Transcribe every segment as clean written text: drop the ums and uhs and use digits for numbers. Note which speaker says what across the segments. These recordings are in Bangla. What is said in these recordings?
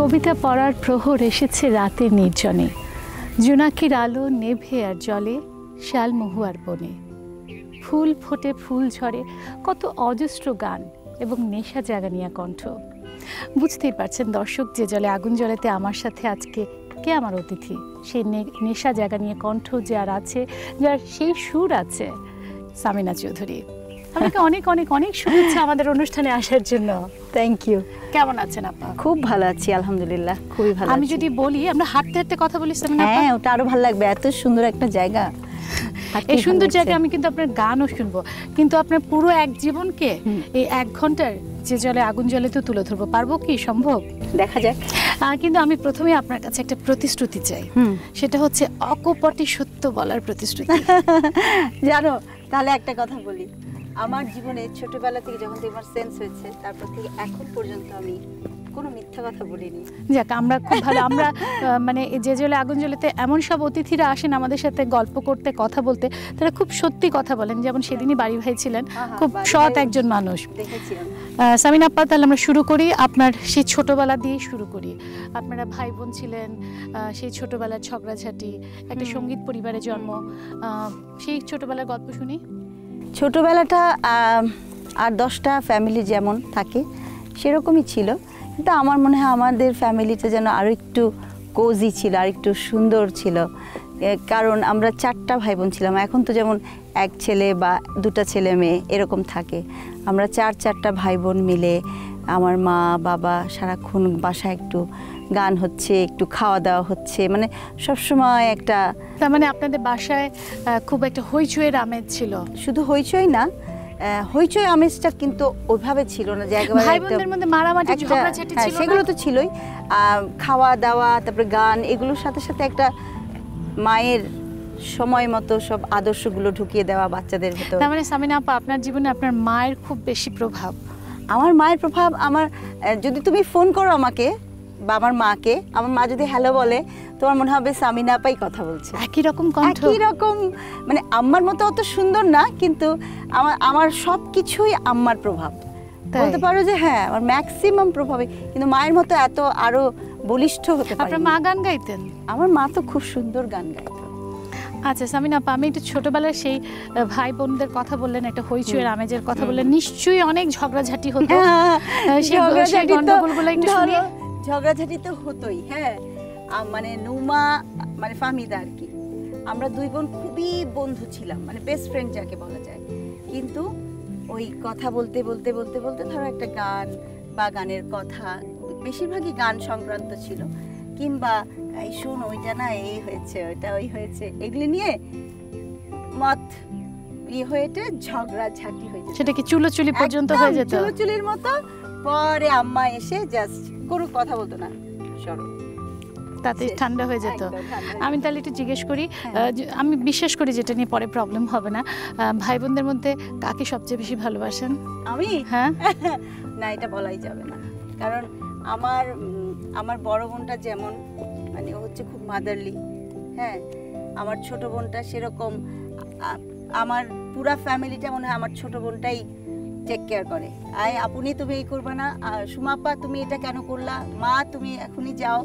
Speaker 1: কবিতা পড়ার প্রহর এসেছে রাতের নির্জনে, জোনাকির আলো নেভে আর জলে শাল মহুয়ার বনে। ফুল ফোটে ফুল ঝরে, কত অজস্র গান এবং নেশা জাগানিয়া কণ্ঠ। বুঝতেই পারছেন দর্শক, যে জলে আগুন জ্বলেতে আমার সাথে আজকে কে আমার অতিথি। সেই নেশা জাগানিয়া কণ্ঠ যার আছে, যার সেই সুর আছে, সামিনা চৌধুরী। আপনাকে অনেক অনেক অনেক শুভেচ্ছা আমাদের অনুষ্ঠানে আসার জন্য।
Speaker 2: Thank you.
Speaker 1: কেমন আছেন আপা?
Speaker 2: খুব ভালো আছি আলহামদুলিল্লাহ, খুবই ভালো।
Speaker 1: আমি যদি বলি আমরা হাঁটতে হাঁটতে কথা বলি সামিনা আপা,
Speaker 2: হ্যাঁ ওটা আরো ভালো লাগবে, এত সুন্দর একটা জায়গা।
Speaker 1: এই সুন্দর জায়গায় আমি কিন্তু আপনার গানও শুনবো, কিন্তু আপনার পুরো এক জীবনকে এই 1 ঘন্টার যে জলে আগুন জ্বলে তো তুলে ধরবো, পারবো কি? সম্ভব?
Speaker 2: দেখা যাক।
Speaker 1: কিন্তু আমি প্রথমে আপনার কাছে একটা প্রতিশ্রুতি চাই, সেটা হচ্ছে অকপটে সত্য বলার প্রতিশ্রুতি।
Speaker 2: জানো, তাহলে একটা কথা বলি, আমার জীবনে ছোটবেলা থেকে যখন থেকে আমার সেন্স হয়েছে তারপর থেকে এখন পর্যন্ত আমি কোনো মিথ্যা কথা বলিনি।
Speaker 1: যাক, আমরা খুব ভালো। আমরা মানে যে জলে আগুন জ্বলেতে এমন সব অতিথিরা আসেন আমাদের সাথে গল্প করতে, কথা বলতে, তারা খুব সত্যি কথা বলেন। যেমন সেদিনই বাড়ি ভাই ছিলেন, খুব সৎ একজন মানুষ। সামিনা আপা, তাহলে আমরা শুরু করি, আপনার সেই ছোটবেলা দিয়ে শুরু করি। আপনারা ভাই বোন ছিলেন, সেই ছোটবেলার ঝগড়াঝাটি, একটা সঙ্গীত পরিবারে জন্ম, সেই ছোটবেলার গল্প শুনি।
Speaker 2: ছোটবেলাটা 8-10টা ফ্যামিলি যেমন থাকে সেরকমই ছিল, কিন্তু আমার মনে হয় আমাদের ফ্যামিলিটা যেন আরও একটু কোজি ছিল, আর একটু সুন্দর ছিল। কারণ আমরা 4টা ভাই বোন ছিলাম। এখন তো যেমন 1 ছেলে বা 2টা ছেলে মেয়ে এরকম থাকে, আমরা 4টা ভাই বোন মিলে আমার মা বাবা সারাক্ষণ বাসায় একটু গান হচ্ছে, একটু খাওয়া দাওয়া হচ্ছে, মানে সবসময় একটা।
Speaker 1: তার মানে আপনাদের বাসায় খুব একটা হইচইয়ের আমেজ ছিল?
Speaker 2: শুধু হইচই না, হইচই আমেজটা কিন্তু ওইভাবে ছিল না যে একেবারে
Speaker 1: ভাই বোনদের মধ্যে মারামারি ঝগড়াঝাটি ছিল।
Speaker 2: সেগুলো তো ছিলই, খাওয়া দাওয়া, তারপরে গান, এগুলোর সাথে সাথে একটা মায়ের সময় মতো সব আদর্শগুলো ঢুকিয়ে দেওয়া বাচ্চাদের ভিতর।
Speaker 1: তার মানে সামিনা আপা, আপনার জীবনে আপনার মায়ের খুব বেশি প্রভাব?
Speaker 2: আমার মায়ের প্রভাব, আমার যদি তুমি ফোন করো আমাকে বা আমার মাকে, আমার মা যদি হ্যালো বলে, তোমার মনে হবে সামিনা আপাই কথা বলছে।
Speaker 1: একই রকম কণ্ঠ,
Speaker 2: একই রকম, মানে আম্মার মতো অত সুন্দর না, কিন্তু আমার সব কিছুই আম্মার প্রভাব বলতে পারো যে। হ্যাঁ, আমার ম্যাক্সিমাম প্রভাবে, কিন্তু মায়ের মতো এত আরো বলিষ্ঠ হতে পারে।
Speaker 1: আপনার মা গান গাইতেন?
Speaker 2: আমার মা তো খুব সুন্দর গান গাইতেন।
Speaker 1: আচ্ছা সামিনা আপা, আমি একটু ছোটবেলার সেই ভাই বোনদের কথা বললেন, একটা হইচইয়ের আমেজের কথা বললেন, নিশ্চয়ই অনেক ঝগড়াঝাটি হতো। সেই গন্ডগোলগুলো একটু শুনি।
Speaker 2: ঝগড়াঝাটি তো হতোই, হ্যাঁ। মানে নুমা, মানে ফাহমিদা আর কি, আমরা 2 বোন খুবই বন্ধু ছিলাম, মানে বেস্ট ফ্রেন্ড যাকে বলা যায়। কিন্তু ওই কথা বলতে বলতে বলতে বলতে ধরো একটা গান বা গানের কথা, বেশিরভাগই গান সংক্রান্ত ছিল, কিংবা এই শোন ওইটা না এই হয়েছে, ওইটা ওই হয়েছে, এগুলি নিয়ে মত হয়ে ঝগড়াঝাটি হয়ে যেত।
Speaker 1: সেটা কি চুলোচুলি পর্যন্ত হয়ে যেত?
Speaker 2: চুলোচুলির মতো। পরে আম্মা এসে জাস্ট কোনো কথা বলতো না, সরো,
Speaker 1: তাতে ঠান্ডা হয়ে যেত। আমি তাহলে একটু জিজ্ঞেস করি, আমি বিশ্বাস করি যেটা নিয়ে পরে প্রবলেম হবে না, ভাই বোনদের মধ্যে কাকে সবচেয়ে বেশি ভালোবাসেন?
Speaker 2: আমি?
Speaker 1: হ্যাঁ।
Speaker 2: না, এটা বলাই যাবে না, কারণ আমার বড় বোনটা যেমন, মানে ও হচ্ছে খুব মাদারলি, হ্যাঁ। আমার ছোট বোনটা সেরকম, আমার পুরা ফ্যামিলিটা মনে হয় আমার ছোট বোনটাই টেক কেয়ার করে। আপনি তুমি এই করবে না, সুমাপা তুমি এটা কেন করলা, মা তুমি এখনই যাও,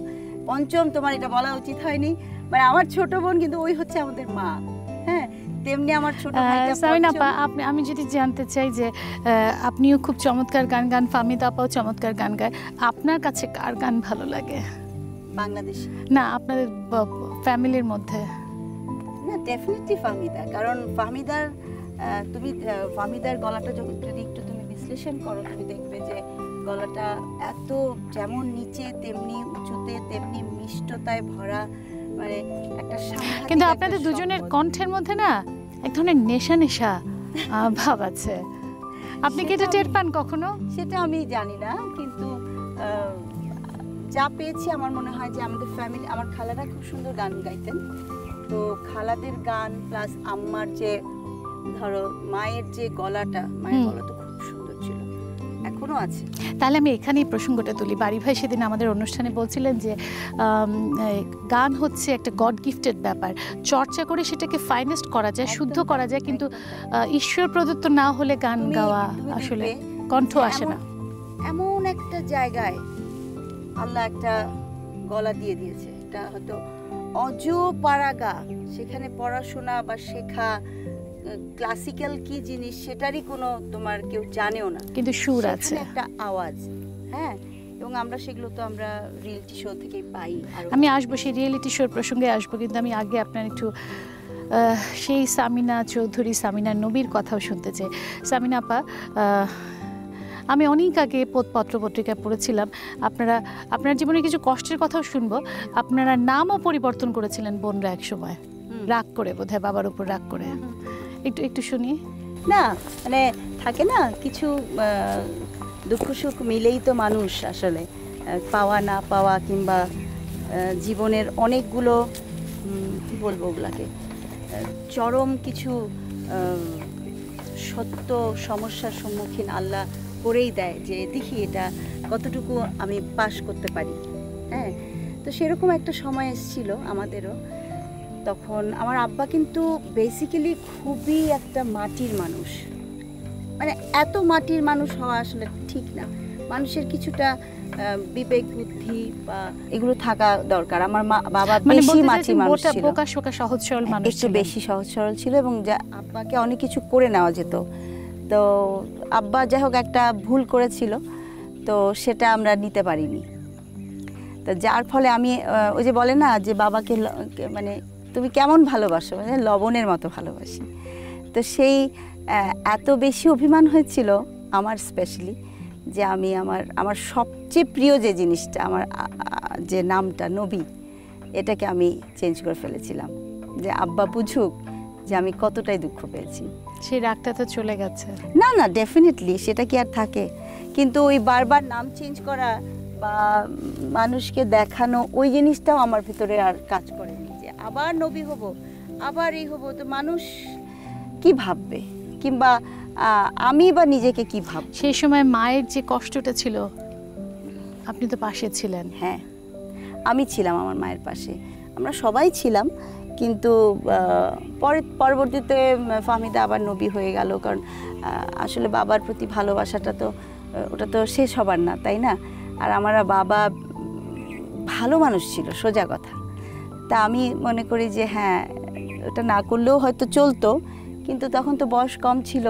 Speaker 2: পঞ্চম তোমার এটা বলা উচিত হয়নি। মানে আমার ছোট বোন কিন্তু ওই হচ্ছে আমাদের মা, হ্যাঁ। তেমনি আমার ছোট ভাইটা।
Speaker 1: সামিনা আপা, আমি যদি জানতে চাই যে আপনিও খুব চমৎকার গান গান, ফাহমিদা আপাও চমৎকার গান গায়, আপনার কাছে কার গান ভালো লাগে?
Speaker 2: বাংলাদেশি
Speaker 1: না, আপনাদের ফ্যামিলির মধ্যে?
Speaker 2: না, ডেফিনেটলি ফাহমিদা, কারণ ফাহমিদার গলাটা যদি একটু তুমি বিশ্লেষণ করো, তুমি দেখবে যে গলাটা এত যেমন নিচে তেমনি উঁচুতে তেমনি মিষ্টতায় ভরা, মানে একটা সাংঘাতিক।
Speaker 1: কিন্তু আপনাদের দুজনের কণ্ঠের মধ্যে না এক ধরনের নেশা নেশা ভাব আছে, আপনি কি এটা টের পান কখনো?
Speaker 2: সেটা আমি জানি না, কিন্তু যা পেয়েছি আমার মনে হয় যে আমাদের ফ্যামিলি, আমার খালারা খুব সুন্দর গান গাইতেন, তো খালাদের গান প্লাস আম্মার যে ধরো মায়ের যে গলাটা, মায়ের গলা তো খুব সুন্দর ছিল, এখনো আছে।
Speaker 1: তাহলে আমি এখানেই প্রসঙ্গটা তুলি। বাড়ি ভাই সেদিন আমাদের অনুষ্ঠানে বলছিলেন যে গান হচ্ছে একটা গড গিফটেড ব্যাপার, চর্চা করে সেটাকে ফাইনেস্ট করা যায়, শুদ্ধ করা যায়, কিন্তু ঈশ্বর প্রদত্ত না হলে গান গাওয়া আসলে কণ্ঠ আসে না।
Speaker 2: এমন একটা জায়গায় আল্লাহ একটা গলা দিয়ে দিয়েছে, এটা হয়তো অজপাড়াগা, সেখানে পড়াশোনা বা শেখা ক্লাসিক্যাল কি জিনিস সেটারই কোনো তোমার কেউ জানেও না,
Speaker 1: কিন্তু সুর আছে,
Speaker 2: একটা আওয়াজ। হ্যাঁ, এবং আমরা সেগুলো তো আমরা রিয়েলিটি শো থেকেই পাই।
Speaker 1: আমি আসবো সেই রিয়েলিটি শোর প্রসঙ্গে আসবো, কিন্তু আমি আগে আপনার একটু সেই সামিনা চৌধুরী, সামিনা নবীর কথাও শুনতে চাই। সামিনা আপা, আমি অনেক আগে পত্র পত্রিকায় পড়েছিলাম আপনার জীবনে কিছু কষ্টের কথাও শুনবো। আপনারা নামও পরিবর্তন করেছিলেন বোনরা এক সময়, রাগ করে, বোধহয় বাবার উপর রাগ করে। একটু শুনি
Speaker 2: না, মানে থাকে না কিছু দুঃখ সুখ মিলেই তো মানুষ আসলে, পাওয়া না পাওয়া কিংবা জীবনের অনেকগুলো কি বলবো ওগুলাকে, চরম কিছু সত্য সমস্যার সম্মুখীন আল্লাহ করেই দেয়, যে দেখি এটা কতটুকু আমি পাশ করতে পারি। হ্যাঁ, তো সেরকম একটা সময় এসেছিল আমাদেরও। তখন আমার আব্বা কিন্তু বেসিক্যালি খুবই একটা মাটির মানুষ, মানে এত মাটির মানুষ হওয়া আসলে ঠিক না, মানুষের কিছুটা বিবেক বুদ্ধি বা এগুলো থাকা দরকার। আমার বাবা বেশি মাটির মানুষ ছিল,
Speaker 1: বোকা সহজ সরল মানুষ,
Speaker 2: একটু বেশি সহজ সরল ছিল, এবং আব্বাকে অনেক কিছু করে নেওয়া যেত। তো আব্বা যাই হোক একটা ভুল করেছিল, তো সেটা আমরা নিতে পারিনি। তো যার ফলে আমি ওই যে বলে না যে বাবাকে মানে তুমি কেমন ভালোবাসো, মানে লবণের মতো ভালোবাসি। তো সেই এত বেশি অভিমান হয়েছিল আমার, স্পেশালি যে আমি আমার সবচেয়ে প্রিয় যে জিনিসটা, আমার যে নামটা নবী, এটাকে আমি চেঞ্জ করে ফেলেছিলাম, যে আব্বা বুঝুক যে আমি কতটাই দুঃখ পেয়েছি।
Speaker 1: সেই রাগটা তো চলে গেছে।
Speaker 2: না না, ডেফিনেটলি সেটা কি আর থাকে, কিন্তু ওই বারবার নাম চেঞ্জ করা বা মানুষকে দেখানো ওই জিনিসটাও আমার ভিতরে আর কাজ করেনি, যে আবার নবী হব, আবার এই হব, তো মানুষ কি ভাববে, কিংবা আমি বা নিজেকে কি ভাব।
Speaker 1: সেই সময় মায়ের যে কষ্টটা ছিল, আপনি তো পাশে ছিলেন।
Speaker 2: হ্যাঁ, আমি ছিলাম আমার মায়ের পাশে, আমরা সবাই ছিলাম, কিন্তু পরবর্তীতে ফাহমিদা আবার নবী হয়ে গেল, কারণ আসলে বাবার প্রতি ভালোবাসাটা তো ওটা তো শেষ হবার না, তাই না? আর আমার বাবা ভালো মানুষ ছিল, সোজা কথা। তা আমি মনে করি যে হ্যাঁ, ওটা না করলেও হয়তো চলতো, কিন্তু তখন তো বয়স কম ছিল,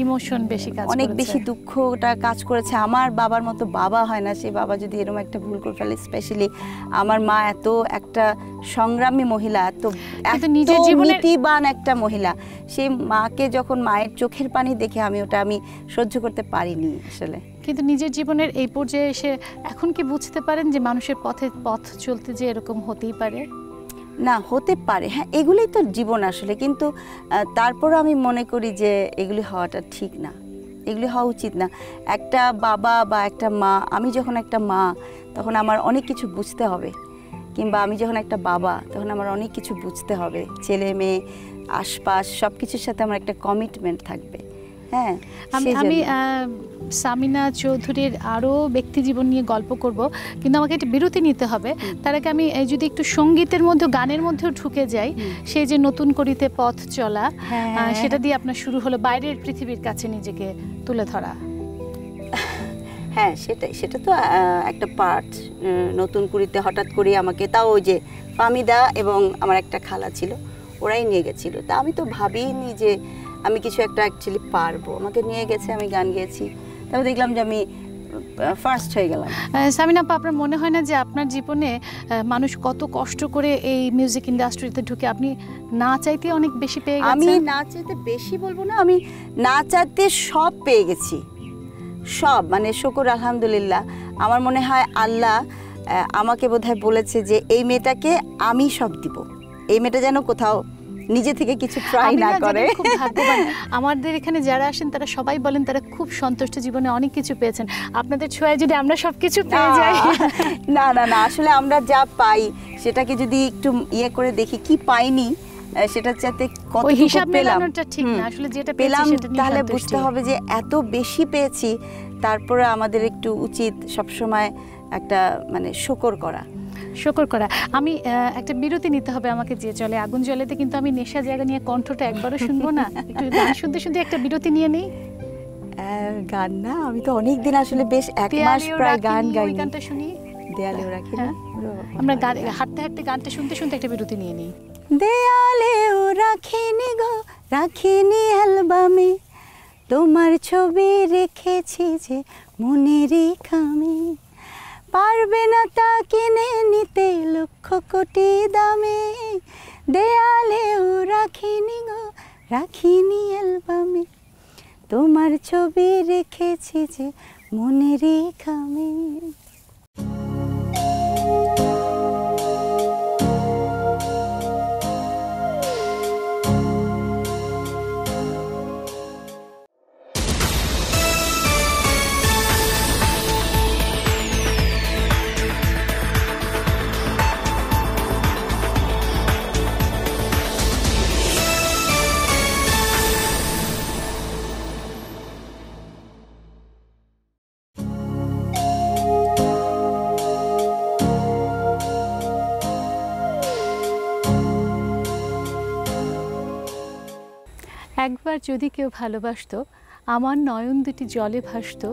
Speaker 1: ইমোশন বেশি কাজ করেছে,
Speaker 2: অনেক বেশি দুঃখটা কাজ করেছে। আমার বাবার মতো বাবা হয় না, সেই বাবা যদি এরকম একটা ভুল করে ফেলে, স্পেশালি আমার মা এত একটা সংগ্রামী মহিলা, এত নীতিবান একটা মহিলা, সেই মাকে যখন মায়ের চোখের পানি দেখে আমি সহ্য করতে পারিনি আসলে।
Speaker 1: কিন্তু নিজের জীবনের এই পর্যায়ে এসে এখন কি বুঝতে পারেন যে মানুষের পথ চলতে যে এরকম হতেই পারে?
Speaker 2: না, হতে পারে, হ্যাঁ, এগুলোই তো জীবন আসলে, কিন্তু তারপরও আমি মনে করি যে এগুলি হওয়াটা ঠিক না, এগুলি হওয়া উচিত না। একটা বাবা বা একটা মা, আমি যখন একটা মা তখন আমার অনেক কিছু বুঝতে হবে, কিংবা আমি যখন একটা বাবা তখন আমার অনেক কিছু বুঝতে হবে, ছেলে মেয়ে আশপাশ সব কিছুর সাথে আমার একটা কমিটমেন্ট থাকবে। হ্যাঁ,
Speaker 1: আমি সামিনা চৌধুরীর আরও ব্যক্তি জীবন নিয়ে গল্প করব, কিন্তু আমাকে একটা বিরতি নিতে হবে। তার আগে আমি যদি একটু সঙ্গীতের মধ্যে, গানের মধ্যেও ঢুকে যাই, সেই যে নতুন করিতে পথ চলা, সেটা দিয়ে আপনার শুরু হলো বাইরের পৃথিবীর কাছে নিজেকে তুলে ধরা।
Speaker 2: হ্যাঁ, সেটা তো একটা পার্ট। নতুন করিতে হঠাৎ করে আমাকে, তাও ওই যে ফাহমিদা এবং আমার একটা খালা ছিল, ওরাই নিয়ে গেছিলো। তা আমি তো ভাবিনি যে আমি কিছু একটা অ্যাকচুয়ালি পারবো, আমাকে নিয়ে গেছে, আমি গান গেয়েছি, তারপর দেখলাম যে আমি ফার্স্ট হয়ে গেলাম।
Speaker 1: সামিনা আপা, আপনার মনে হয় না যে আপনার জীবনে মানুষ কত কষ্ট করে এই মিউজিক ইন্ডাস্ট্রিতে ঢুকে আপনি না চাইতে অনেক বেশি পেয়ে গেছেন?
Speaker 2: আমি না চাইতে বেশি বলবো না, আমি না চাইতে সব পেয়ে গেছি, সব, মানে শুকর আলহামদুলিল্লাহ। আমার মনে হয় আল্লাহ আমাকে বোধহয় বলেছে যে এই মেয়েটাকে আমি সব দিব, এই মেয়েটা যেন কোথাও নিজে থেকে কিছু ট্রাই না করে।
Speaker 1: খুব ভাগ্যবান। আমাদের এখানে যারা আসেন তারা সবাই বলেন তারা খুব সন্তুষ্ট, জীবনে অনেক কিছু পেয়েছেন। আপনাদের ছোঁয়ায় যদি আমরা সবকিছু পেয়ে যাই।
Speaker 2: না না না, আসলে আমরা যা পাই সেটাকে যদি একটু ইয়ে করে দেখি, কি পাইনি সেটা চাইতে কত
Speaker 1: হিসাব মেলানোটা ঠিক না, আসলে যেটা পেলাম
Speaker 2: তাহলে বুঝতে হবে যে এত বেশি পেয়েছি। তারপরে আমাদের একটু উচিত সবসময় একটা মানে শুকর করা।
Speaker 1: আমি একটা বিরতি নিতে হবে আমাকে, যে চলে আগুন জ্বলেতে, কিন্তু আমি নেশা জায়গা নিয়ে কণ্ঠটা একবারও শুনবো না, একটু গান শুনতে শুনতে একটা বিরতি নিয়ে নেই।
Speaker 2: গান না, আমি তো অনেক দিন আসলে বেশ 1 মাস প্রায় গান গাইনি।
Speaker 1: গানটা শুনি,
Speaker 2: দেয়ালেও রাখিনি।
Speaker 1: হ্যাঁ, আমরা হাঁটতে হাঁটতে গানটা শুনতে শুনতে একটা বিরতি নিয়ে নিই।
Speaker 2: দেয়ালেও রাখিনি গো, রাখিনি অ্যালবামে, তোমার ছবি রেখেছি যে মনেরই খামে, পারবে না তা কিনে নিতে লক্ষ কোটি দামে, দেয়ালেও রাখিনি গো, রাখিনি অ্যালবামে, তোমার ছবি রেখেছি যে মনেরই খামে।
Speaker 1: একবার যদি কেউ ভালোবাসতো, আমার নয়ন দুটি জলে ভাসতো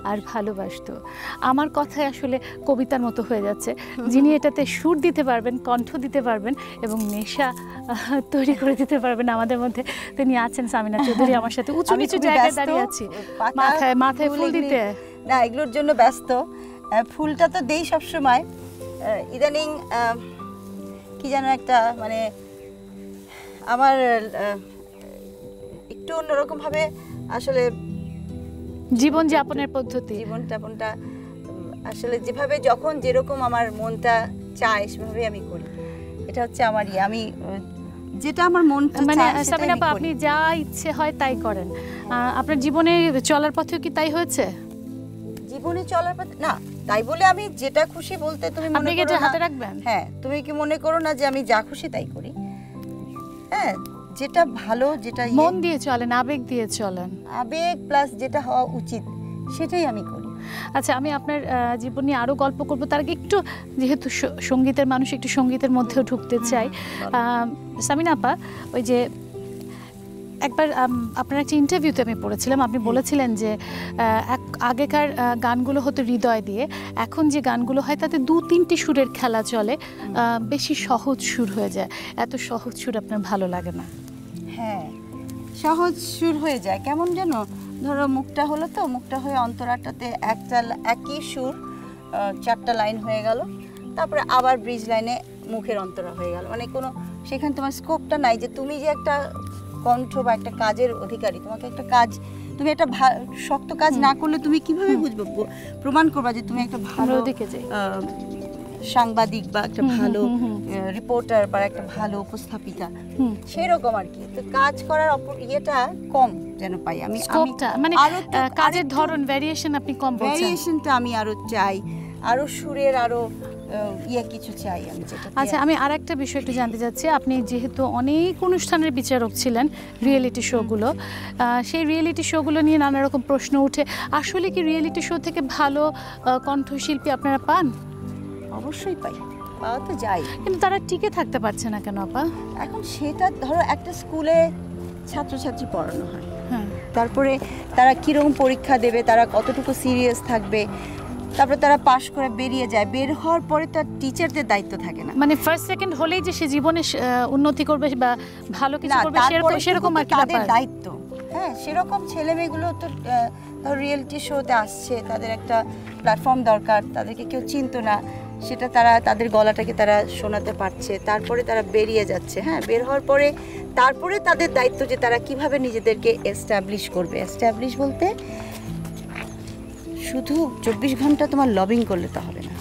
Speaker 1: আর ভালোবাসতো। আমার কথায় আসলে কবিতার মতো হয়ে যাচ্ছে। যিনি এটাতে সুর দিতে পারবেন, কণ্ঠ দিতে পারবেন এবং নেশা তৈরি করে দিতে পারবেন আমাদের মধ্যে, তিনি আছেন সামিনা চৌধুরী। আমার সাথে উঁচু নিচু জায়গায় দাঁড়িয়ে আছি, মাথায় মাথায় ফুল দিতে
Speaker 2: না, এগুলোর জন্য ব্যস্ত। ফুলটা তো দেই সবসময়, ইদানিং কি যেন একটা মানে আমার একটু অন্যরকম ভাবে আসলে
Speaker 1: জীবনযাপনের পদ্ধতি,
Speaker 2: জীবনযাপনটা আসলে যেভাবে যখন যেরকম আমার মনটা চায় সেভাবে আমি করি। এটা হচ্ছে আমার আমি যেটা আমার মনটা
Speaker 1: মানে
Speaker 2: চায়
Speaker 1: সামিনা আপা, আপনি যা ইচ্ছে হয় তাই করেন। আপনার জীবনে চলার পথেও কি তাই হয়েছে?
Speaker 2: জীবনে চলার পথে না, তাই বলে আমি যেটা খুশি বলতে তুমি মনে করো না,
Speaker 1: হাতে রাখবেন।
Speaker 2: হ্যাঁ, তুমি কি মনে করো না যে আমি যা খুশি তাই করি? হ্যাঁ, যেটা ভালো, যেটা
Speaker 1: মন দিয়ে চলেন, আবেগ দিয়ে চলেন,
Speaker 2: আবেগ প্লাস যেটা হওয়া উচিত সেটাই আমি করি।
Speaker 1: আচ্ছা, আমি আপনার জীবন নিয়ে আরও গল্প করবো, তার আগে একটু, যেহেতু সঙ্গীতের মানুষ, একটু সঙ্গীতের মধ্যেও ঢুকতে চাই। সামিনা আপা, ওই যে একবার আপনার একটা ইন্টারভিউতে আমি পড়েছিলাম, আপনি বলেছিলেন যে আগেকার গানগুলো হতো হৃদয় দিয়ে, এখন যে গানগুলো হয় তাতে 2-3টি সুরের খেলা চলে, বেশি সহজ সুর হয়ে যায়। এত সহজ সুর আপনার ভালো লাগে না?
Speaker 2: হ্যাঁ, সহজ সুর হয়ে যায় কেমন যেন, ধরো মুখটা হলো তো, মুখটা হয়ে অন্তরাটাতে একই সুর 4টা লাইন হয়ে গেল, তারপরে আবার ব্রিজ লাইনে মুখের অন্তরা হয়ে গেল, মানে কোনো সেখানে তোমার স্কোপটা নাই যে তুমি যে একটা কণ্ঠ বা একটা কাজের অধিকারী, তোমাকে একটা কাজ, তুমি একটা শক্ত কাজ না করলে তুমি কিভাবে বুঝবো, প্রমাণ করবা যে তুমি একটা ভালো সাংবাদিক বা একটা ভালো রিপোর্টার বা একটা ভালো উপস্থাপিকা, সেরকম আর কি। তো কাজ করার ইয়েটা কম যেন পাই আমি,
Speaker 1: মানে কাজের ধরন, ভ্যারিয়েশন আপনি কম বলছেন।
Speaker 2: ভ্যারিয়েশনটা আমি আরো চাই, আরো সুরের আরো কিছু চাই আমি।
Speaker 1: আচ্ছা, আমি আর একটা বিষয় একটু জানতে চাচ্ছি। আপনি যেহেতু অনেক অনুষ্ঠানের বিচারক ছিলেন, রিয়েলিটি শোগুলো, সেই রিয়েলিটি শোগুলো নিয়ে নানা রকম প্রশ্ন উঠে, আসলে কি রিয়েলিটি শো থেকে ভালো কণ্ঠশিল্পী আপনারা পান?
Speaker 2: অবশ্যই পাই, পাওয়া তো যায়,
Speaker 1: কিন্তু তারা টিকে থাকতে পারছে না কেন আপা?
Speaker 2: এখন সেটা ধরো একটা স্কুলে ছাত্রছাত্রী পড়ানো হয়,
Speaker 1: হ্যাঁ,
Speaker 2: তারপরে তারা কীরকম পরীক্ষা দেবে, তারা কতটুকু সিরিয়াস থাকবে, তারপরে তারা পাশ করে বেরিয়ে যায়, বের হওয়ার পরে তার টিচারদের দায়িত্ব থাকে না,
Speaker 1: মানে ফার্স্ট সেকেন্ড হলেই যে সে জীবনে উন্নতি করবে বা ভালো কিছু করবে সেরকম আর কি
Speaker 2: তাদের দায়িত্ব। হ্যাঁ, সেরকম ছেলেমেয়েগুলো তো ধর রিয়েলিটি শোতে আসছে, তাদের একটা প্ল্যাটফর্ম দরকার, তাদেরকে কেউ চিনতো না, সেটা তারা তাদের গলাটাকে তারা শোনাতে পারছে, তারপরে তারা বেরিয়ে যাচ্ছে। হ্যাঁ, বের হওয়ার পরে তারপরে তাদের দায়িত্ব যে তারা কিভাবে নিজেদেরকে এস্টাবলিশ করবে। এস্টাবলিশ বলতে শুধু 24 ঘন্টা তোমার লবিং করলে তো হবে না।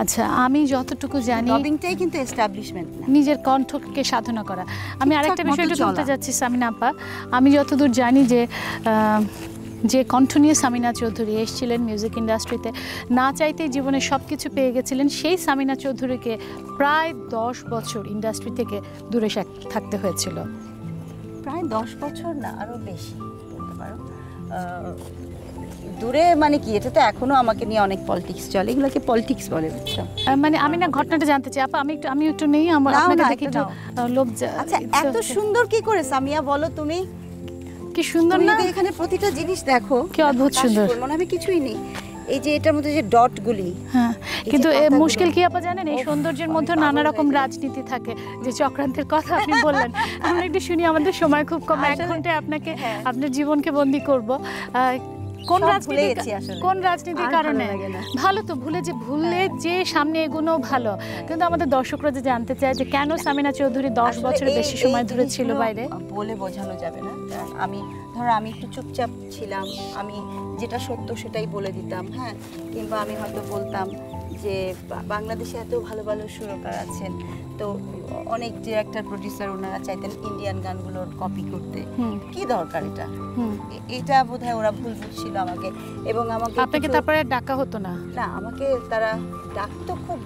Speaker 1: আচ্ছা, আমি যতটুকু জানি
Speaker 2: লবিংটাই কিন্তু এস্টাবলিশমেন্ট না,
Speaker 1: নিজের কণ্ঠকে সাধনা করা। আমি আরেকটা বিষয় একটু বলতে যাচ্ছি সামিনা আপা, আমি যতদূর জানি যে কণ্ঠ নিয়ে সামিনা চৌধুরী এসেছিলেন মিউজিক ইন্ডাস্ট্রিতে, না চাইতে জীবনে সব কিছু পেয়ে গেছিলেন, সেই সামিনা চৌধুরীকে প্রায় 10 বছর ইন্ডাস্ট্রি থেকে দূরে থাকতে হয়েছিল।
Speaker 2: প্রায় 10 বছর না, আরও বেশি বলতে পারো। দূরে মানে কি, এটা তো এখনো আমাকে নিয়ে অনেক পলিটিক্স চলে, এগুলোকে পলিটিক্স বলে, বুঝছো?
Speaker 1: মানে আমি না ঘটনাটা জানতে চাই আপা, আমি একটু নেই আমার আপনাকে দেখি একটু লোক।
Speaker 2: আচ্ছা, এত সুন্দর কি করে সামিয়া বলো তুমি?
Speaker 1: কি সুন্দর না,
Speaker 2: এখানে প্রতিটা জিনিস দেখো
Speaker 1: কি অদ্ভুত সুন্দর,
Speaker 2: মনে হবে কিছুই নেই। এই যে এটার মধ্যে যে ডটগুলি,
Speaker 1: হ্যাঁ, কিন্তু
Speaker 2: পাতাগুলো-
Speaker 1: মুশকিল কি আপা জানেন, এই সৌন্দর্যের মধ্যে
Speaker 2: আমি
Speaker 1: নানা
Speaker 2: পাগল
Speaker 1: রকম
Speaker 2: হয়ে যাই।
Speaker 1: রাজনীতি থাকে, যে চক্রান্তের কথা আপনি বললেন। আমরা একটু শুনি, আমাদের সময় খুব কম, 1
Speaker 2: আসলে-
Speaker 1: ঘন্টায় আপনাকে
Speaker 2: হ্যাঁ।
Speaker 1: আপনার জীবনকে বন্দি করব। কোন
Speaker 2: সব ভুলে
Speaker 1: রাজনীতির
Speaker 2: গেছি আসলে।
Speaker 1: কোন রাজনীতির
Speaker 2: আর ভালো
Speaker 1: কারণে?
Speaker 2: লাগে না।
Speaker 1: ভালো তো, ভুলে যে সামনে এগোনো ভালো, কিন্তু আমাদের দর্শকরা যে জানতে চায় যে কেন সামিনা চৌধুরী 10
Speaker 2: আসলে
Speaker 1: বছরের
Speaker 2: এই-
Speaker 1: বেশি
Speaker 2: এই
Speaker 1: সময় ধরে ছিল
Speaker 2: জিনিসগুলো
Speaker 1: বাইরে।
Speaker 2: বলে বোঝানো যাবে না। কারণ আমি একটু চুপচাপ ছিলাম, আমি যেটা সত্য সেটাই বলে দিতাম, হ্যাঁ। কিংবা আমি হয়তো বলতাম যে বাংলাদেশে এত ভালো ভালো সুরকার আছেন, তো অনেক ডিরেক্টর প্রডিউসার ওনারা চাইতেন ইন্ডিয়ান গানগুলোর কপি করতে, কি দরকার এটা। এটা বোধহয় ওরা ভুল বুঝছিল আমাকে, এবং আমাকে
Speaker 1: আপনাকে তারপরে ডাকা হতো না?
Speaker 2: না, আমাকে তারা ডাকতো খুব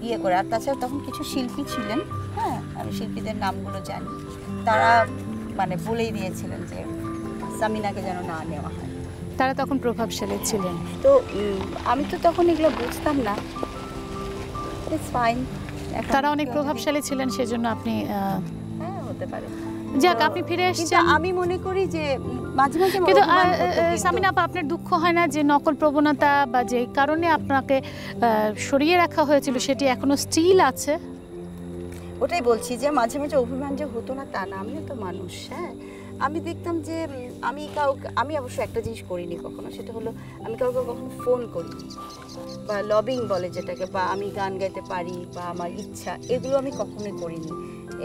Speaker 2: ইয়ে করে। আর তাছাড়া তখন কিছু শিল্পী ছিলেন, হ্যাঁ, আমি শিল্পীদের নামগুলো জানি, তারা মানে বলেই দিয়েছিলেন যে সামিনাকে যেন না নেওয়া হয়।
Speaker 1: তারা তখন প্রভাবশালী ছিলেন।
Speaker 2: তো আমি তো তখন এগুলো বুঝতাম না। It's fine.
Speaker 1: তারা অনেক প্রভাবশালী ছিলেন, সেজন্য আপনি
Speaker 2: হ্যাঁ, হতে পারে।
Speaker 1: যাক,
Speaker 2: তো
Speaker 1: আপনি ফিরে
Speaker 2: কিন্তু
Speaker 1: এসেছেন।
Speaker 2: আমি মনে করি যে মাঝে মাঝে আমার
Speaker 1: কিন্তু
Speaker 2: অভিমান হতো, কিন্তু-
Speaker 1: সামিনা আপা, আপনার দুঃখ হয় না যে নকল প্রবণতা বা যে কারণে আপনাকে সরিয়ে রাখা হয়েছিল সেটি এখনো স্টিল আছে?
Speaker 2: ওটাই বলছি যে মাঝে মাঝে অভিমান যে হতো না তা না, আমিও তো মানুষ, হ্যাঁ। আমি দেখতাম যে আমি অবশ্য একটা জিনিস করিনি কখনো, সেটা হলো আমি কাউকে কখনো ফোন করি বা লবিং বলে যেটাকে, বা আমি গান গাইতে পারি বা আমার ইচ্ছা, এগুলো আমি কখনোই করিনি।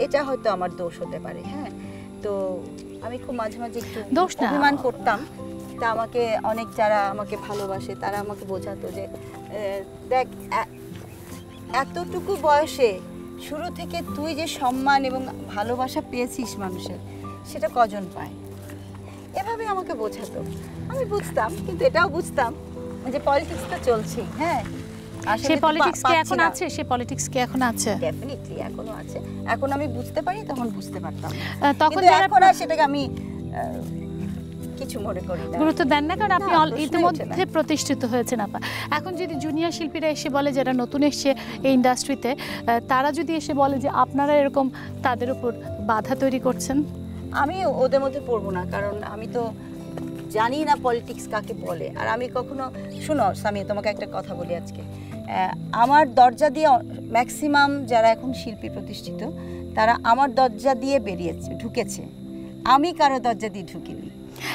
Speaker 2: এটা হয়তো আমার দোষ হতে পারে, হ্যাঁ। তো আমি খুব মাঝে মাঝে একটু
Speaker 1: দোষ না।
Speaker 2: অভিমান করতাম। তা আমাকে অনেক যারা আমাকে ভালোবাসে তারা আমাকে বোঝাতো যে দেখ, এতটুকু বয়সে শুরু থেকে তুই যে সম্মান এবং ভালোবাসা পেয়েছিস মানুষের, সেটা কজন পায়। এভাবে আমাকে বোঝাতো, আমি বুঝতাম, কিন্তু এটাও বুঝতাম যে পলিটিক্স তো চলছেই, হ্যাঁ।
Speaker 1: সেই পলিটিক্স কি এখন আছে? সেই পলিটিক্স কি এখন আছে?
Speaker 2: ডেফিনেটলি এখনো আছে। এখন আমি বুঝতে পারি, তখন বুঝতে পারতাম না।
Speaker 1: তখন
Speaker 2: কিন্তু
Speaker 1: যারা
Speaker 2: এখন আর সেটাকে আমি কিছু মনে করি না,
Speaker 1: গুরুত্ব দেন না, কারণ আপনি
Speaker 2: না, প্রশ্নই ওঠে
Speaker 1: ইতিমধ্যে
Speaker 2: না।
Speaker 1: প্রতিষ্ঠিত হয়েছেন আপা। এখন যদি জুনিয়র শিল্পীরা এসে বলে, যারা নতুন এসছে এই ইন্ডাস্ট্রিতে, তারা যদি এসে বলে যে আপনারা এরকম তাদের উপর বাধা তৈরি করছেন?
Speaker 2: আমি ওদের মধ্যে পড়বো না, কারণ আমি তো জানি না পলিটিক্স কাকে বলে। আর আমি কখনো, শুনো সামি, তোমাকে একটা কথা বলি আজকে, আমার দরজা দিয়ে ম্যাক্সিমাম যারা এখন শিল্পী প্রতিষ্ঠিত, তারা আমার দরজা দিয়ে ঢুকেছে, আমি কারো দরজা দিয়ে ঢুকিনি।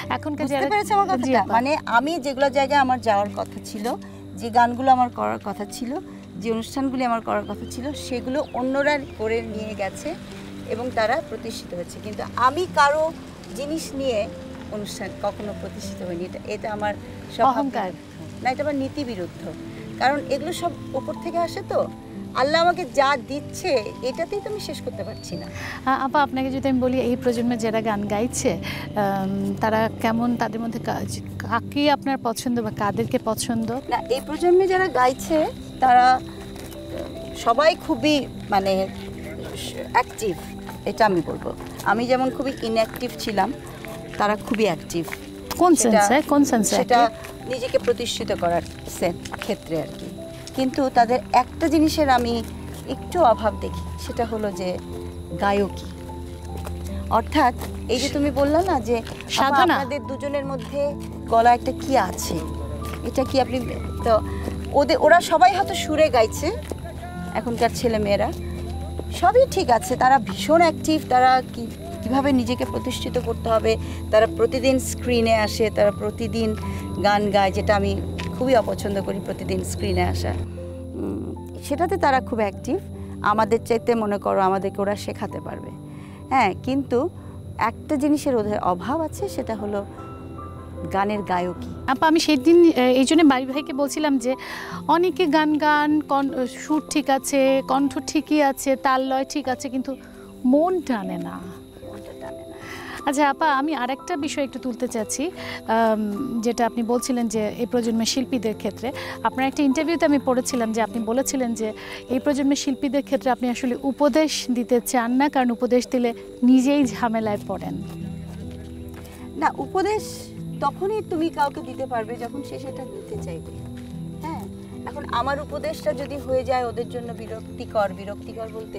Speaker 1: এখনকার
Speaker 2: বুঝতে
Speaker 1: যারা,
Speaker 2: পেরেছো আমার
Speaker 1: জি
Speaker 2: কথাটা?
Speaker 1: আপা।
Speaker 2: মানে আমি যেগুলো জায়গায় আমার যাওয়ার কথা ছিল, যে গানগুলো আমার করার কথা ছিল, যে অনুষ্ঠানগুলি আমার করার কথা ছিল, সেগুলো অন্যরা করে নিয়ে গেছে এবং তারা প্রতিষ্ঠিত হয়েছে। কিন্তু আমি কারো জিনিস নিয়ে অনুষ্ঠান কখনো প্রতিষ্ঠিত হয়নি। এটা আমার
Speaker 1: অহংকার
Speaker 2: না, এটা আমার নীতি বিরুদ্ধ। কারণ এগুলো সব উপর থেকে আসে, তো আল্লাহ আমাকে যা দিচ্ছে এটাতেই তো আমি শেষ করতে পারছি না।
Speaker 1: আপা, আপনাকে যদি আমি বলি, এই প্রজন্মে যারা গান গাইছে তারা কেমন, তাদের মধ্যে কাকে আপনার পছন্দ বা কাদেরকে পছন্দ?
Speaker 2: না, এই প্রজন্মে যারা গাইছে তারা সবাই খুবই মানে অ্যাক্টিভ, এটা আমি বলবো। আমি যেমন খুবই ইনঅ্যাক্টিভ ছিলাম, তারা খুবই অ্যাক্টিভ।
Speaker 1: কোন সেন্সে? কোন সেন্সে?
Speaker 2: সেটা নিজেকে প্রতিষ্ঠিত করার ক্ষেত্রে আর কি। কিন্তু তাদের একটা জিনিসের আমি একটু অভাব দেখি, সেটা হলো যে গায়কী। অর্থাৎ এই যে তুমি বললে না যে
Speaker 1: সাধনা,
Speaker 2: আপনাদের দুজনের মধ্যে গলা একটা কি আছে, এটা কি আপনি, তো ওরা সবাই হয়তো সুরে গাইছে, এখনকার ছেলে মেয়েরা সবই ঠিক আছে, তারা ভীষণ অ্যাক্টিভ, তারা কিভাবে নিজেকে প্রতিষ্ঠিত করতে হবে, তারা প্রতিদিন স্ক্রিনে আসে, তারা প্রতিদিন গান গায়, যেটা আমি খুবই অপছন্দ করি, প্রতিদিন স্ক্রিনে আসা। সেটাতে তারা খুব অ্যাক্টিভ। আমাদের চাইতে মনে করো আমাদেরকে ওরা শেখাতে পারবে, হ্যাঁ। কিন্তু একটা জিনিসের ওদের অভাব আছে, সেটা হলো গানের গায়কী।
Speaker 1: আপা, আমি সেই দিন এই জন্য বাড়ি ভাইকে বলছিলাম যে অনেকে গান সুর ঠিক আছে, কণ্ঠ ঠিকই আছে, তাল লয় ঠিক আছে, কিন্তু মন টানে না। আচ্ছা আপা, আমি আরেকটা বিষয় একটু তুলতে চাচ্ছি, যেটা আপনি বলছিলেন যে এই প্রজন্মের শিল্পীদের ক্ষেত্রে, আপনার একটা ইন্টারভিউতে আমি পড়েছিলাম যে আপনি বলেছিলেন যে এই প্রজন্মের শিল্পীদের ক্ষেত্রে আপনি আসলে উপদেশ দিতে চান না, কারণ উপদেশ দিলে নিজেই ঝামেলায় পড়েন।
Speaker 2: না, উপদেশ তখনই তুমি কাউকে দিতে পারবে যখন সে সেটা নিতে চাইবে, হ্যাঁ। এখন আমার উপদেশটা যদি হয়ে যায় ওদের জন্য বিরক্তিকর বলতে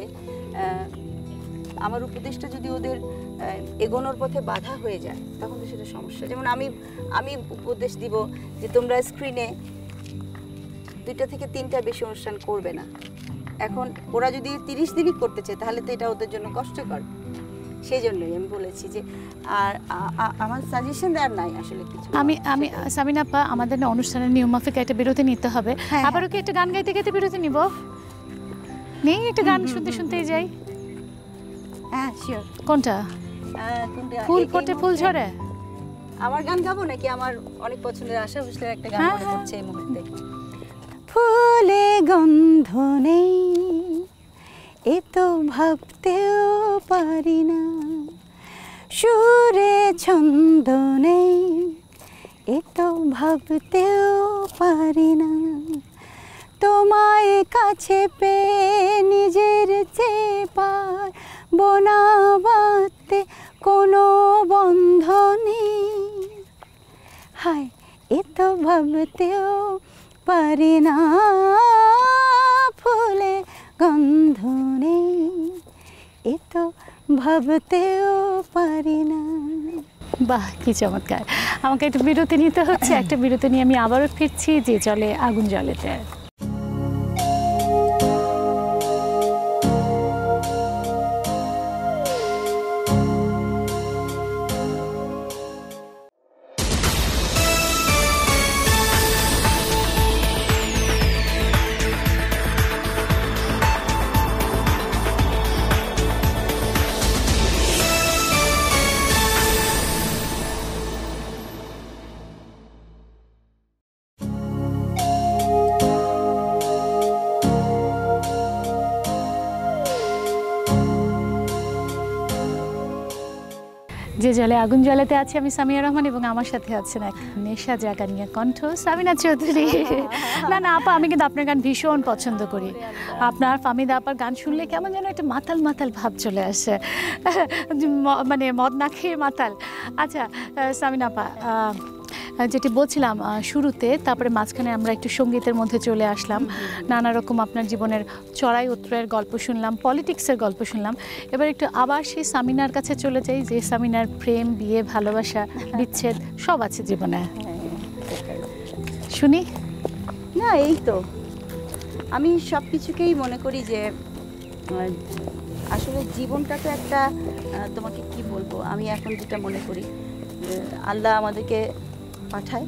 Speaker 2: আমার উপদেশটা যদি ওদের এগোনোর পথে বাধা হয়ে যায়, তখন তো সেটা সমস্যা। যেমন আমি উপদেশ দিব যে তোমরা স্ক্রিনে 2টা থেকে 3টার বেশি অনুষ্ঠান করবে না। এখন ওরা যদি 30 দিনই করতে চায় তাহলে তো এটা ওদের জন্য কষ্টকর। সেই জন্যই আমি বলেছি যে আর আমার সাজেশন দেওয়ার নাই আসলে কিছু।
Speaker 1: আমি সামিনা আপা, আমাদের না অনুষ্ঠানের নিয়ম মাফিক একটা বিরতি নিতে হবে। আবারও কি একটা গান গাইতে গাইতে বিরতি নিব? নেই, একটা গান শুনতে শুনতেই যাই।
Speaker 2: হ্যাঁ শিওর।
Speaker 1: কোনটা? ফুল ফোটে ফুল ঝরে।
Speaker 2: আমার গান গাবো নাকি আমার অনেক পছন্দের আশা ভোসলের একটা গান মনে পড়ছে এই মুহূর্তে। ফুলে গন্ধ নেই এ তো ভাবতেও পারি না, সুরে ছন্দ নেই এ তো ভাবতেও পারি না, তোমায় কাছে পেয়ে নিজের চেয়ে বোনা বাঁধতে কোনো বন্ধনে, হায় এ তো ভাবতেও পারি না, ফুলে গন্ধ নেই এ তো ভাবতেও পারি না।
Speaker 1: বাহ, কি চমৎকার। আমাকে একটু বিরতি নিতে হচ্ছে, একটা বিরতি নিয়ে আমি আবারও ফিরছি যে জলে আগুন জ্বলেতে। যে জলে আগুন জ্বালাতে আছে আমি সামিয়া রহমান, এবং আমার সাথে আছেন এক নেশা জাগা নিয়ে কণ্ঠ সামিনা চৌধুরী। না না আপা, আমি কিন্তু আপনার গান ভীষণ পছন্দ করি। আপনার ফাহমিদা আপার গান শুনলে কেমন যেন একটা মাতাল মাতাল ভাব চলে আসে, মানে মদ না খেয়ে মাতাল। আচ্ছা সামিনা আপা, যেটি বলছিলাম শুরুতে, তারপরে মাঝখানে আমরা একটু সঙ্গীতের মধ্যে চলে আসলাম, নানা রকম আপনার জীবনের চড়াই উতরাইয়ের গল্প শুনলাম, পলিটিক্সের গল্প শুনলাম। এবার একটু আবার সেই সামিনার কাছে চলে যাই, যে সামিনার প্রেম, বিয়ে, ভালোবাসা, বিচ্ছেদ সব আছে জীবনে। শুনি
Speaker 2: না, এই তো আমি সব কিছুকেই মনে করি যে আসলে জীবনটা তো একটা, তোমাকে কি বলবো, আমি এখন যেটা মনে করি আল্লাহ আমাদেরকে পাঠায়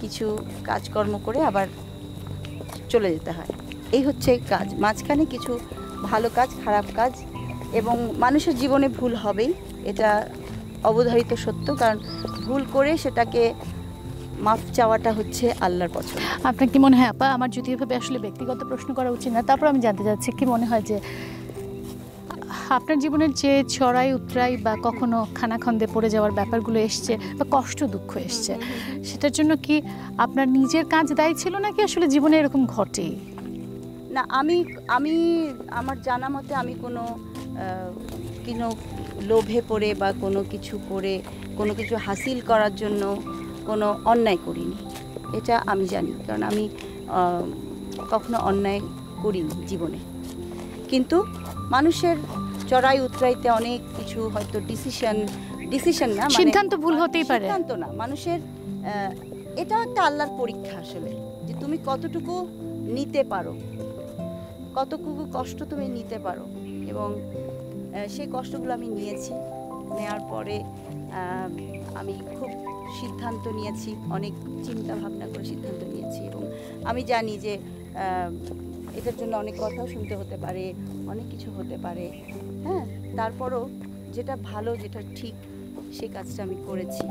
Speaker 2: কিছু কাজকর্ম করে আবার চলে যেতে হয়, এই হচ্ছে কাজ। মাঝখানে কিছু ভালো কাজ, খারাপ কাজ, এবং মানুষের জীবনে ভুল হবেই, এটা অবধারিত সত্য। কারণ ভুল করে সেটাকে মাফ চাওয়াটা হচ্ছে আল্লাহর পছন্দ।
Speaker 1: আপনার কি মনে হয় আপা, আমার যদি এভাবে আসলে ব্যক্তিগত প্রশ্ন করা উচিত না, তারপর আমি জানতে চাচ্ছি কি মনে হয় যে আপনার জীবনের যে চড়াই উতরাই বা কখনো খানাখন্দে পড়ে যাওয়ার ব্যাপারগুলো এসছে বা কষ্ট দুঃখ এসছে, সেটার জন্য কি আপনার নিজের কাজ দায়ী ছিল নাকি আসলে জীবনে এরকম ঘটেই?
Speaker 2: না, আমি আমার জানা মতে আমি কোনো লোভে পড়ে বা কোনো কিছু করে কোনো কিছু হাসিল করার জন্য কোনো অন্যায় করিনি, এটা আমি জানি। কারণ আমি কখনো অন্যায় করিনি জীবনে। কিন্তু মানুষের চড়াই উতরাইতে অনেক কিছু হয়তো ডিসিশন না,
Speaker 1: সিদ্ধান্ত ভুল হতেই পারে,
Speaker 2: সিদ্ধান্ত না, মানুষের এটা একটা আল্লাহর পরীক্ষা আসলে, যে তুমি কতটুকু নিতে পারো, কতটুকু কষ্ট তুমি নিতে পারো। এবং সেই কষ্টগুলো আমি নিয়েছি, নেওয়ার পরে আমি খুব সিদ্ধান্ত নিয়েছি, অনেক চিন্তা ভাবনা করে সিদ্ধান্ত নিয়েছি। এবং আমি জানি যে এটার জন্য অনেক কথাও শুনতে হতে পারে, অনেক কিছু হতে পারে, হ্যাঁ, তারপরও যেটা ভালো, যেটা ঠিক, সেই কাজটা আমি করেছি।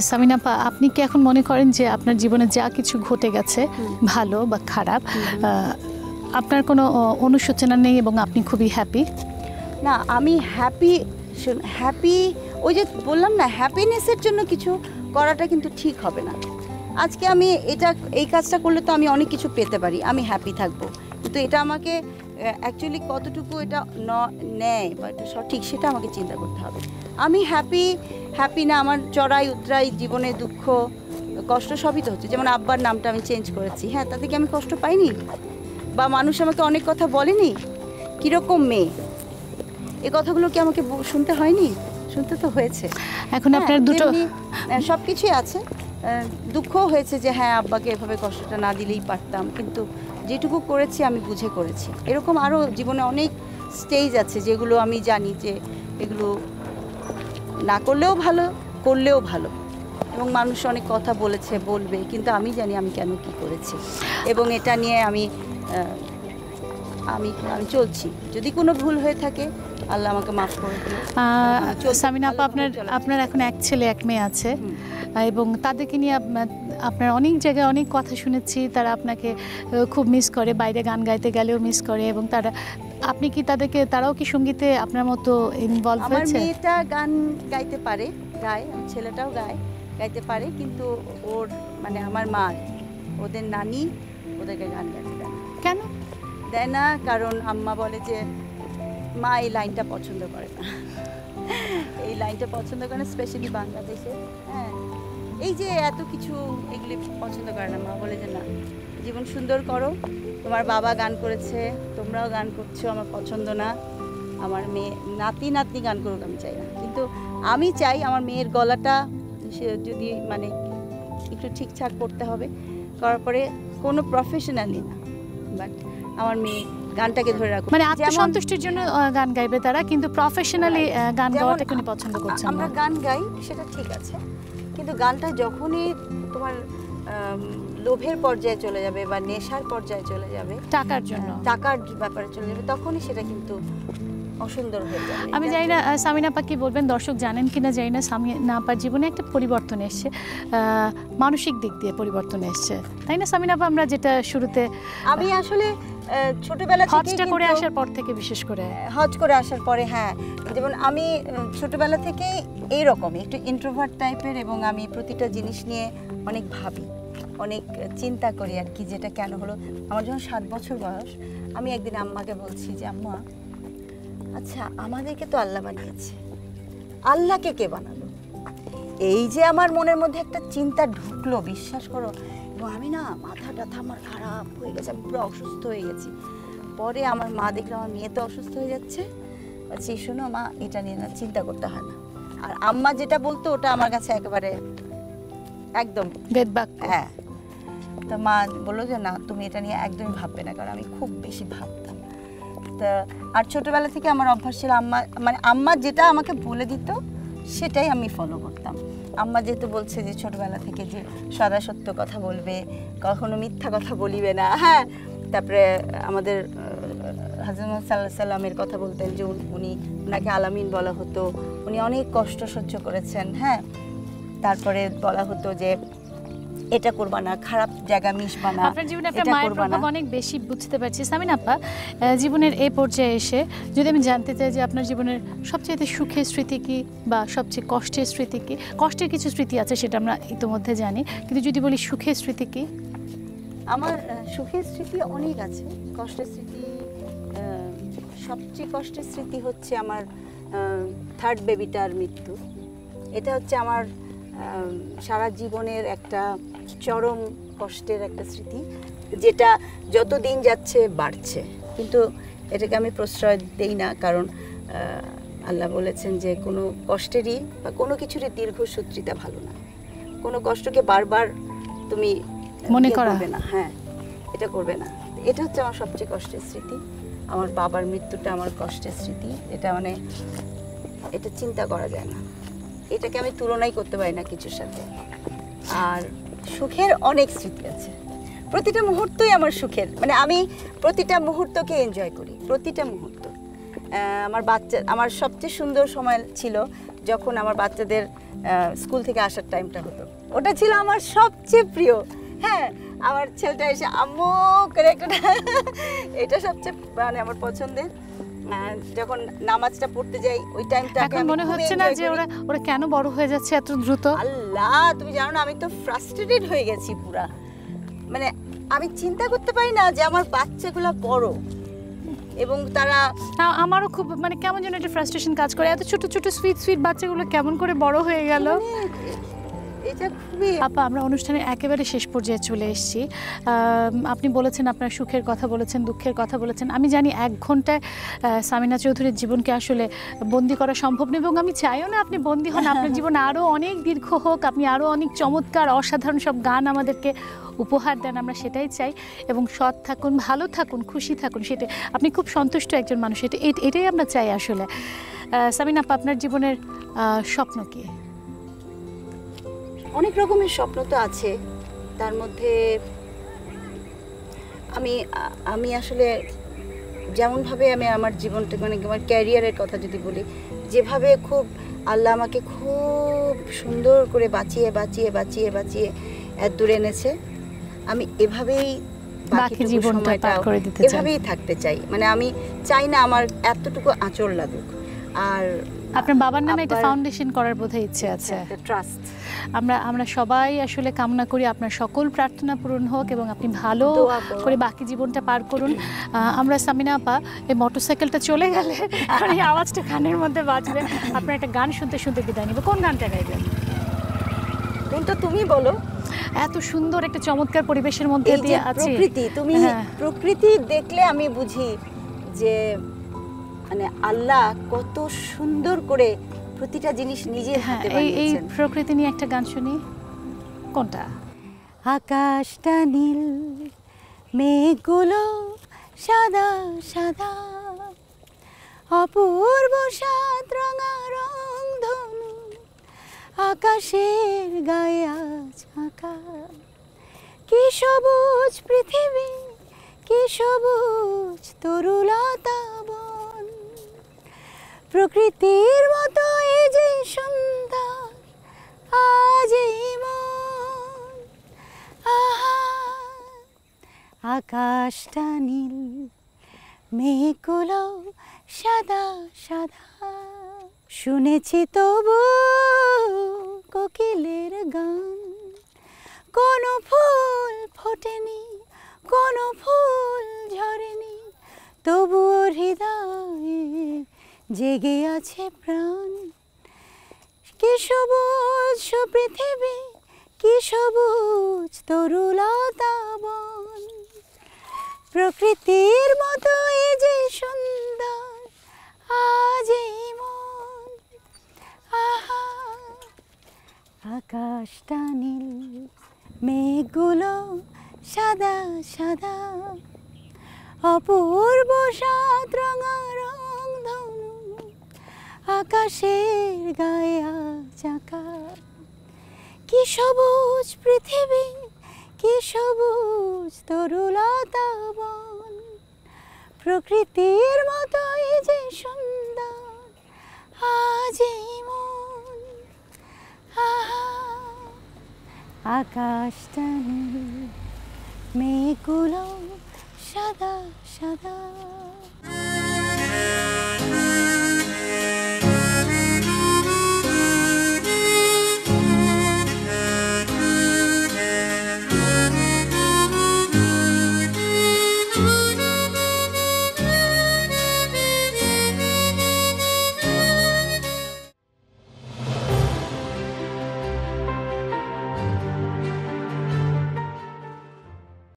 Speaker 1: সামিনা আপা, আপনি কি এখন মনে করেন যে আপনার জীবনে যা কিছু ঘটে গেছে, ভালো বা খারাপ, আপনার কোনো অনুশোচনা নেই এবং আপনি খুবই হ্যাপি?
Speaker 2: না, আমি হ্যাপি, ওই যে বললাম না, হ্যাপিনেসের জন্য কিছু করাটা কিন্তু ঠিক হবে না। আজকে আমি এই কাজটা করলে তো আমি অনেক কিছু পেতে পারি, আমি হ্যাপি থাকবো, কিন্তু এটা আমাকে অ্যাকচুয়ালি কতটুকু এটা নেয় বা এটা সঠিক, সেটা আমাকে চিন্তা করতে হবে। আমি হ্যাপি না, আমার চড়াই উতরাই জীবনে দুঃখ কষ্ট সবই তো হচ্ছে। যেমন আব্বার নামটা আমি চেঞ্জ করেছি, হ্যাঁ, তাতে কি আমি কষ্ট পাইনি? বা মানুষ আমাকে অনেক কথা বলেনি, কীরকম মেয়ে, এই কথাগুলো কি আমাকে শুনতে হয়নি? শুনতে তো হয়েছে।
Speaker 1: এখন আপনার দুটো
Speaker 2: সব কিছুই আছে, দুঃখও হয়েছে যে হ্যাঁ আব্বাকে এভাবে কষ্টটা না দিলেই পারতাম, কিন্তু যেটুকু করেছি আমি বুঝে করেছি। এরকম আরও জীবনে অনেক স্টেজ আছে যেগুলো আমি জানি যে এগুলো না করলেও ভালো, করলেও ভালো, এবং মানুষ অনেক কথা বলেছে, বলবে, কিন্তু আমি জানি আমি কেন কি করেছি, এবং এটা নিয়ে আমি আমি আমি চলছি। যদি কোনো ভুল হয়ে থাকে আল্লাহ আমাকে মাফ করে দিন।
Speaker 1: সামিনা আপা, আপনার এখন এক ছেলে এক মেয়ে আছে, এবং তাদেরকে নিয়ে আপনার অনেক জায়গায় অনেক কথা শুনেছি, তারা আপনাকে খুব মিস করে, বাইরে গান গাইতে গেলেও মিস করে, এবং আপনি কি তারাও কি সঙ্গীতে আপনার মতো ইনভলভ হয়েছে?
Speaker 2: আমার মেয়েটা গান গাইতে পারে, গায়, ছেলেটাও গাইতে পারে, কিন্তু ওর মানে আমার মা, ওদের নানি ওদেরকে গান গাইতে দেয়।
Speaker 1: কেন
Speaker 2: দেয় না? কারণ আম্মা বলে যে মা এই লাইনটা পছন্দ করে না, এই লাইনটা পছন্দ করে না, স্পেশালি বাংলাদেশে। হ্যাঁ, এই যে এত কিছু এগুলি পছন্দ করে না। মা বলে যে না, জীবন সুন্দর করো, তোমার বাবা গান করেছে, তোমরাও গান করছো, আমার পছন্দ না, আমার মেয়ে নাতনি গান করুক, আমি চাই না। কিন্তু আমি চাই আমার মেয়ের গলাটা সে যদি মানে একটু ঠিকঠাক করতে হবে, করার পরে কোনো প্রফেশনালি না, বাট আমার মেয়ে গানটাকে ধরে রাখুক।
Speaker 1: মানে আত্মসন্তুষ্টির জন্য গান গাইবে তারা, কিন্তু প্রফেশনালি গান গাওয়াটা কোনো পছন্দ করছেন না।
Speaker 2: আমরা গান গাই সেটা ঠিক আছে, কিন্তু গানটা যখনই তোমার লোভের পর্যায়ে চলে যাবে বা নেশার পর্যায়ে চলে যাবে,
Speaker 1: টাকার জন্য,
Speaker 2: টাকার ব্যাপারে চলে যাবে, তখনই সেটা কিন্তু অসুন্দর হয়ে যাবে।
Speaker 1: আমি জানি না সামিনা আপা কি বলবেন, দর্শক জানেন কিনা জানি না, সামিনা আপার জীবনে একটা পরিবর্তন এসছে, মানসিক দিক দিয়ে পরিবর্তন এসছে, তাই না সামিনা আপা? আমরা যেটা শুরুতে
Speaker 2: আমি আসলে ছোটবেলা থেকে
Speaker 1: হজটা করে আসার পর থেকে, বিশেষ করে
Speaker 2: হজ করে আসার পরে, হ্যাঁ, যেমন আমি ছোটবেলা থেকে এইরকমই একটু ইন্ট্রোভার্ট টাইপের, এবং আমি প্রতিটা জিনিস নিয়ে অনেক ভাবি, অনেক চিন্তা করি আর কি, যেটা কেন হলো। আমার যখন 7 বছর বয়স, আমি একদিন আম্মাকে বলছি যে আম্মা, আচ্ছা আমাদেরকে তো আল্লাহ বানিয়েছে, আল্লাহকে কে বানালো? এই যে আমার মনের মধ্যে একটা চিন্তা ঢুকলো, বিশ্বাস করো, এবং আমি না মাথা টাথা আমার খারাপ হয়ে গেছে, আমি পুরো অসুস্থ হয়ে গেছি। পরে আমার মা দেখলো আমার মেয়ে তো অসুস্থ হয়ে যাচ্ছে, বলছি শোনো মা, এটা নিয়ে না চিন্তা করতে হয় না। আর আম্মা যেটা বলতো ওটা আমার কাছে একেবারে একদম
Speaker 1: বেদবাক্য।
Speaker 2: হ্যাঁ, তা মা বললো যে না, তুমি এটা নিয়ে একদমই ভাববে না, কারণ আমি খুব বেশি ভাবতাম। তা আর ছোটোবেলা থেকে আমার অভ্যাস ছিল, আম্মা যেটা আমাকে বলে দিত সেটাই আমি ফলো করতাম। আম্মা যেহেতু বলছে যে ছোটবেলা থেকে যে সদা সত্য কথা বলবে, কখনো মিথ্যা কথা বলিবে না। হ্যাঁ, তারপরে আমাদের হযরত মুহাম্মদ সাল্লাল্লাহু আলাইহি সাল্লামের কথা বলতেন যে উনাকে আলামিন বলা হতো, উনি অনেক কষ্ট সহ্য করেছেন। হ্যাঁ, তারপরে বলা হতো যে এটা করবা না, খারাপ জায়গা মিশবা না।
Speaker 1: আপনার জীবনে একটা মায়ের প্রভাব অনেক বেশি বুঝতে পারছি সামিনা আপা। জীবনের এই পর্যায়ে এসে যদি আমি জানতে চাই যে আপনার জীবনের সবচেয়ে সুখের স্মৃতি কি, বা সবচেয়ে কষ্টের স্মৃতি কি? কষ্টের কিছু স্মৃতি আছে, সেটা আমরা ইতিমধ্যে জানি, কিন্তু যদি বলি সুখের স্মৃতি কি?
Speaker 2: আমার সুখের স্মৃতি অনেক আছে। কষ্টের স্মৃতি, সবচেয়ে কষ্টের স্মৃতি হচ্ছে আমার 3rd বেবিটার মৃত্যু। এটা হচ্ছে আমার সারা জীবনের একটা চরম কষ্টের একটা স্মৃতি, যেটা যত দিন যাচ্ছে বাড়ছে, কিন্তু এটাকে আমি প্রশ্রয় দেই না, কারণ আল্লাহ বলেছেন যে কোনো কষ্টেরই বা কোনো কিছুরই দীর্ঘসূত্রিতা ভালো না। কোনো কষ্টকে বারবার তুমি
Speaker 1: মনে করবে
Speaker 2: না, হ্যাঁ, এটা করবে না। এটা হচ্ছে আমার সবচেয়ে কষ্টের স্মৃতি। আমার বাবার মৃত্যুটা আমার কষ্টের স্মৃতি, এটা মানে এটা চিন্তা করা যায় না, এটাকে আমি তুলনাই করতে পারি না কিছুর সাথে। আর সুখের অনেক স্মৃতি আছে, প্রতিটা মুহূর্তই আমার সুখের, মানে আমি প্রতিটা মুহূর্তকে এনজয় করি, প্রতিটা মুহূর্ত। আমার সবচেয়ে সুন্দর সময় ছিল যখন আমার বাচ্চাদের স্কুল থেকে আসার টাইমটা হতো, ওটা ছিল আমার সবচেয়ে প্রিয়। হ্যাঁ, আমার ছেলেটা এসে আম্মু করে একটা, এটা সবচেয়ে মানে আমার পছন্দের। যখন নামাজটা পড়তে যাই ওই টাইমটাকে
Speaker 1: মনে হচ্ছে না যে ওরা কেন বড় হয়ে যাচ্ছে এত দ্রুত?
Speaker 2: আল্লাহ, তুমি জানো না, আমি তো ফ্রাস্ট্রেটেড হয়ে গেছি পুরা, মানে আমি চিন্তা করতে পারি না যে আমার বাচ্চাগুলো বড়, এবং তারা,
Speaker 1: আমারও খুব মানে কেমন যেন একটা ফ্রাস্ট্রেশন কাজ করে, এত ছোট ছোট সুইট সুইট বাচ্চাগুলো কেমন করে বড় হয়ে গেল।
Speaker 2: এটা খুবই
Speaker 1: আপা আমরা অনুষ্ঠানের একেবারে শেষ পর্যায়ে চলে এসেছি। আপনি বলেছেন আপনার সুখের কথা বলেছেন, দুঃখের কথা বলেছেন। আমি জানি 1 ঘন্টায় সামিনা চৌধুরীর জীবনকে আসলে বন্দি করা সম্ভব নয়, এবং আমি চাইও না আপনি বন্দি হন। আপনার জীবন আরও অনেক দীর্ঘ হোক, আপনি আরও অনেক চমৎকার অসাধারণ সব গান আমাদেরকে উপহার দেন, আমরা সেটাই চাই। এবং সৎ থাকুন, ভালো থাকুন, খুশি থাকুন, সেটা আপনি খুব সন্তুষ্ট একজন মানুষ, এটাই আমরা চাই আসলে। সামিনা আপা, আপনার জীবনের স্বপ্ন কি?
Speaker 2: অনেক রকমের স্বপ্ন তো আছে, তার মধ্যে আমি আসলে যেমনভাবে আমি আমার জীবনটা মানে আমার ক্যারিয়ারের কথা যদি বলি, যেভাবে খুব আল্লাহ আমাকে খুব সুন্দর করে বাঁচিয়ে বাঁচিয়ে বাঁচিয়ে বাঁচিয়ে এত দূর এনেছে, আমি এভাবেই
Speaker 1: বাকি জীবনটা পার করে দিতে চাই,
Speaker 2: এভাবেই থাকতে চাই। মানে আমি চাই না আমার এতটুকু আঁচড় লাগুক। আর
Speaker 1: আপনার বাবার নামে একটা ফাউন্ডেশন করার বোধহয় ইচ্ছে আছে,
Speaker 2: ট্রাস্ট।
Speaker 1: আমরা সবাই আসলে কামনা করি আপনার সকল প্রার্থনা পূরণ হোক এবং আপনি ভালো করে বাকি জীবনটা পার করুন। আমরা সামিনা আপা, এই মোটরসাইকেলটা চলে গেলে আর এই আওয়াজটা কানের মধ্যে বাজবে, আপনার একটা গান শুনতে শুনতে বিদায় নিব। কোন গানটা গাইবেন?
Speaker 2: কোনটা তুমি বলো।
Speaker 1: এত সুন্দর একটা চমৎকার পরিবেশের মধ্যে দিয়ে আছে
Speaker 2: প্রকৃতি, তুমি প্রকৃতি দেখলে আমি বুঝি যে মানে আল্লাহ কত সুন্দর করে প্রতিটা জিনিস নিজের হাতে বানিয়েছেন। এই
Speaker 1: প্রকৃতি নিয়ে একটা গান শুনি। কোনটা?
Speaker 2: আকাশটা নীল, মেঘগুলো সাদা সাদা, অপূর্ব সাত রঙা রংধনু আকাশের গায়ে আজ আঁকা। কি সবুজ পৃথিবী, কি সবুজ তরুলতা বন, প্রকৃতির মতো এই যে সুন্দর আজ এই মন। আহা, আকাশটা নীল, মেঘগুলো সাদা সাদা, শুনেছি তবু কোকিলের গান, কোনো ফুল ফোটেনি, কোনো ফুল ঝরেনি, তবুও হৃদয়ে জেগে আছে প্রাণ। কি সবুজ পৃথিবী, কি সবুজ তরুলতা বন, প্রকৃতির মতো এই যে সুন্দর আজ এই মন। আহা, আকাশটা নীল, মেঘগুলো সাদা সাদা, অপূর্ব সাত রঙা রংধনু আকাশের গায়ে আজ আঁকা। কি সবুজ পৃথিবী, কি সবুজ তরুলতা বন, প্রকৃতির মতো এই যে সুন্দর আজ এই মন। আহা, আকাশটা নীল, মেঘগুলো সাদা সাদা।